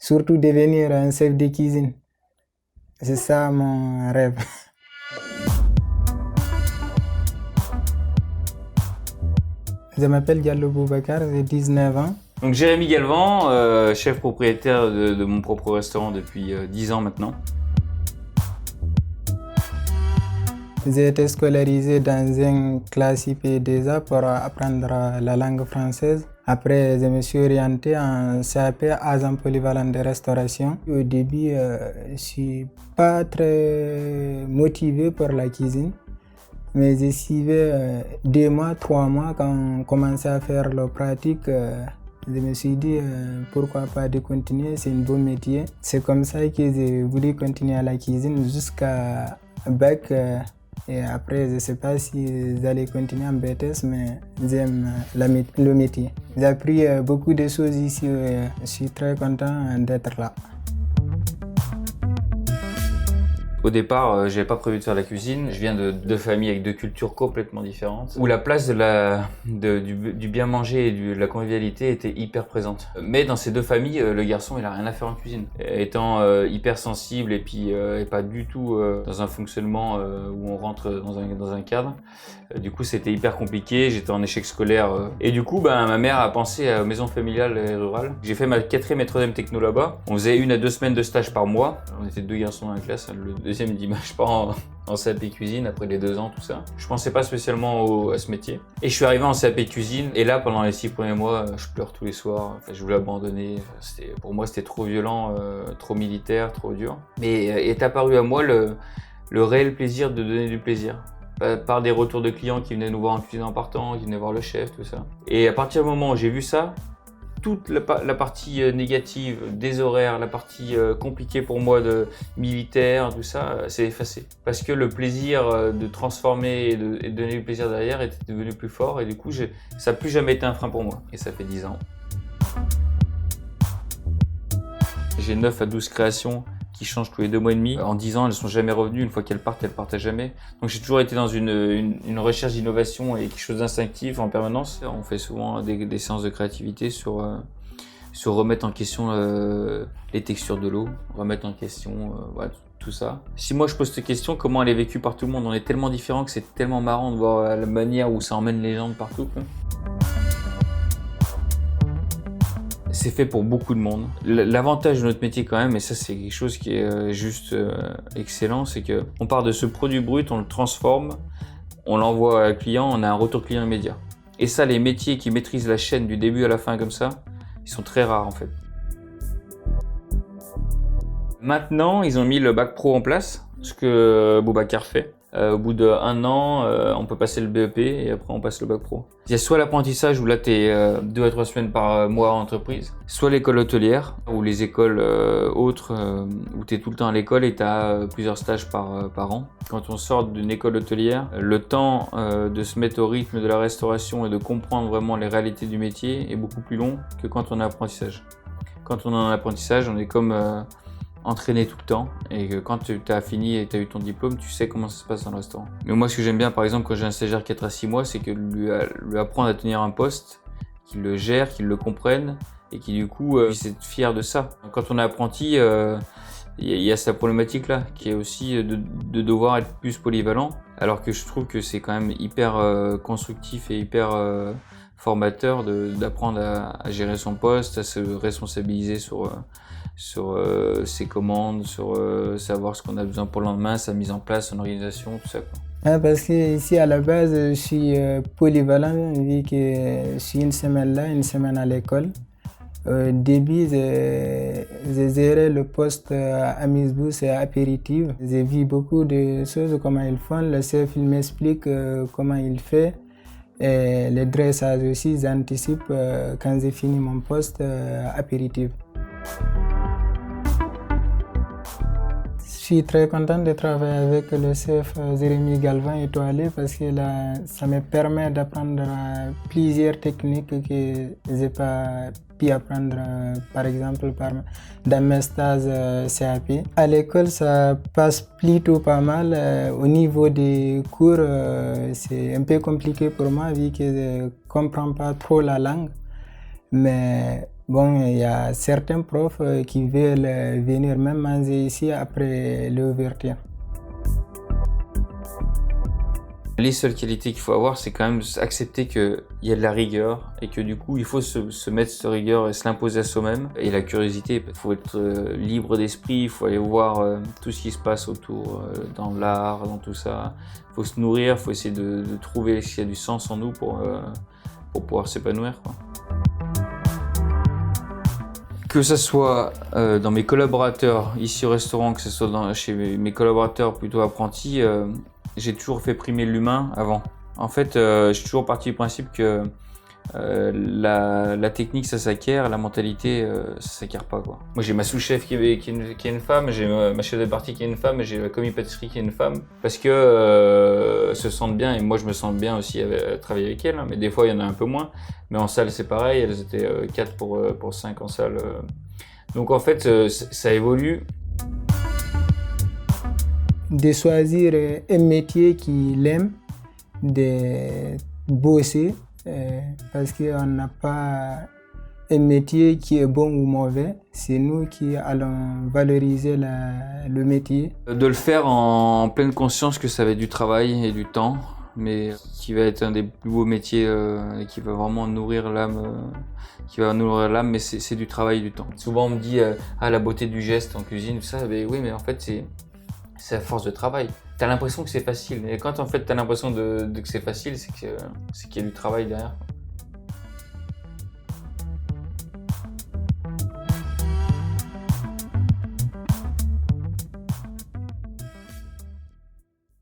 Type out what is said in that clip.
surtout devenir un chef de cuisine. C'est ça mon rêve. Je m'appelle Diallo Boubacar, j'ai 19 ans. Donc Jérémy Galvan, chef propriétaire de mon propre restaurant depuis 10 ans maintenant. J'ai été scolarisé dans une classe IP2A pour apprendre la langue française. Après, je me suis orienté en CAP agent polyvalent de restauration. Au début, je ne suis pas très motivé pour la cuisine. Mais j'ai suivi 2 mois, 3 mois, quand on commençait à faire la pratique, je me suis dit pourquoi pas de continuer, c'est un beau métier. C'est comme ça que j'ai voulu continuer à la cuisine jusqu'à bac. Et après, je ne sais pas si j'allais continuer en BTS, mais j'aime le métier. J'ai appris beaucoup de choses ici et je suis très content d'être là. Au départ, j'avais pas prévu de faire la cuisine. Je viens de 2 familles avec 2 cultures complètement différentes, où la place du bien manger et de la convivialité était hyper présente. Mais dans ces 2 familles, le garçon, il a rien à faire en cuisine. Étant hyper sensible et puis et pas du tout dans un fonctionnement où on rentre dans un cadre. Du coup, c'était hyper compliqué. J'étais en échec scolaire. Et du coup, ma mère a pensé à maison familiale et rurale. J'ai fait ma 4e et 3e techno là-bas. On faisait 1 à 2 semaines de stage par mois. On était 2 garçons dans la classe. Le deuxième dit je pars en CAP cuisine après les 2 ans, tout ça. Je pensais pas spécialement à ce métier. Et je suis arrivé en CAP cuisine et là pendant les 6 premiers mois, je pleure tous les soirs. Enfin, je voulais abandonner. Pour moi c'était trop violent, trop militaire, trop dur. Mais est apparu à moi le réel plaisir de donner du plaisir. Par des retours de clients qui venaient nous voir en cuisine en partant, qui venaient voir le chef, tout ça. Et à partir du moment où j'ai vu ça, toute la partie négative des horaires, la partie compliquée pour moi de militaire, tout ça, c'est effacé. Parce que le plaisir de transformer et de donner du plaisir derrière était devenu plus fort et du coup, ça n'a plus jamais été un frein pour moi. Et ça fait 10 ans. J'ai 9 à 12 créations qui changent tous les 2 mois et demi. En 10 ans, elles ne sont jamais revenues. Une fois qu'elles partent à jamais. Donc j'ai toujours été dans une recherche d'innovation et quelque chose d'instinctif en permanence. On fait souvent des séances de créativité sur remettre en question les textures de l'eau, remettre en question tout ça. Si moi je pose cette question, comment elle est vécue par tout le monde? On est tellement différents que c'est tellement marrant de voir la manière où ça emmène les gens de partout. C'est fait pour beaucoup de monde. L'avantage de notre métier quand même, et ça c'est quelque chose qui est juste excellent, c'est qu'on part de ce produit brut, on le transforme, on l'envoie à un client, on a un retour client immédiat. Et ça, les métiers qui maîtrisent la chaîne du début à la fin comme ça, ils sont très rares en fait. Maintenant, ils ont mis le bac pro en place, ce que Boubacar fait. Au bout d'1 an, on peut passer le BEP et après on passe le bac pro. Il y a soit l'apprentissage où là tu es 2 à 3 semaines par mois en entreprise, soit l'école hôtelière ou les écoles autres où tu es tout le temps à l'école et tu as plusieurs stages par an. Quand on sort d'une école hôtelière, le temps de se mettre au rythme de la restauration et de comprendre vraiment les réalités du métier est beaucoup plus long que quand on est en apprentissage. Quand on est en apprentissage, on est comme entraîné tout le temps et que quand tu as fini et tu as eu ton diplôme, tu sais comment ça se passe dans le restaurant. Mais moi, ce que j'aime bien, par exemple, quand j'ai un stagiaire 4 à 6 mois, c'est que lui apprendre à tenir un poste, qu'il le gère, qu'il le comprenne et qui du coup puisse être fier de ça. Quand on est apprenti, il y a cette problématique-là qui est aussi de devoir être plus polyvalent, alors que je trouve que c'est quand même hyper constructif et hyper formateur d'apprendre à gérer son poste, à se responsabiliser sur ses commandes, sur savoir ce qu'on a besoin pour le lendemain, sa mise en place, son organisation, tout ça, quoi. Parce que ici à la base, je suis polyvalent vu que je suis une semaine là, une semaine à l'école. Au début, j'ai géré le poste amuse-bouche et apéritif. J'ai vu beaucoup de choses, comment ils font. Le chef il m'explique comment il fait. Et le dressage aussi, j'anticipe quand j'ai fini mon poste apéritif. Je suis très content de travailler avec le chef Jérémy Galvan étoilé parce que là, ça me permet d'apprendre plusieurs techniques que je n'ai pas pu apprendre, par exemple, dans mes stages CAP. À l'école, ça passe plutôt pas mal. Au niveau des cours, c'est un peu compliqué pour moi vu que je ne comprends pas trop la langue. Mais Bon, il y a certains profs qui veulent venir même manger ici après l'ouverture. Les seules qualités qu'il faut avoir, c'est quand même accepter qu'il y a de la rigueur et que du coup, il faut se mettre cette rigueur et se l'imposer à soi-même. Et la curiosité, il faut être libre d'esprit, il faut aller voir tout ce qui se passe autour, dans l'art, dans tout ça. Il faut se nourrir, il faut essayer de trouver s'il y a du sens en nous pour pouvoir s'épanouir, quoi. Que ce soit dans mes collaborateurs ici au restaurant, que ce soit chez mes collaborateurs plutôt apprentis, j'ai toujours fait primer l'humain avant. En fait, je suis toujours parti du principe que la technique ça s'acquiert, la mentalité ça s'acquiert pas, quoi. Moi j'ai ma sous-chef qui est une femme, j'ai ma chef de partie qui est une femme et j'ai la commis pâtisserie qui est une femme parce que elles se sentent bien et moi je me sens bien aussi à travailler avec elles, hein, mais des fois il y en a un peu moins. Mais en salle c'est pareil, elles étaient 4 pour 5 en salle. Donc en fait ça évolue. De choisir un métier qu'il aime, de bosser, parce qu'on n'a pas un métier qui est bon ou mauvais, c'est nous qui allons valoriser le métier. De le faire en pleine conscience que ça va être du travail et du temps, mais qui va être un des plus beaux métiers et qui va vraiment nourrir l'âme. Mais c'est du travail et du temps. Souvent on me dit la beauté du geste en cuisine, tout ça, mais oui, mais en fait c'est à force de travail. T'as l'impression que c'est facile, et quand en fait t'as l'impression que c'est facile, c'est qu'il y a du travail derrière.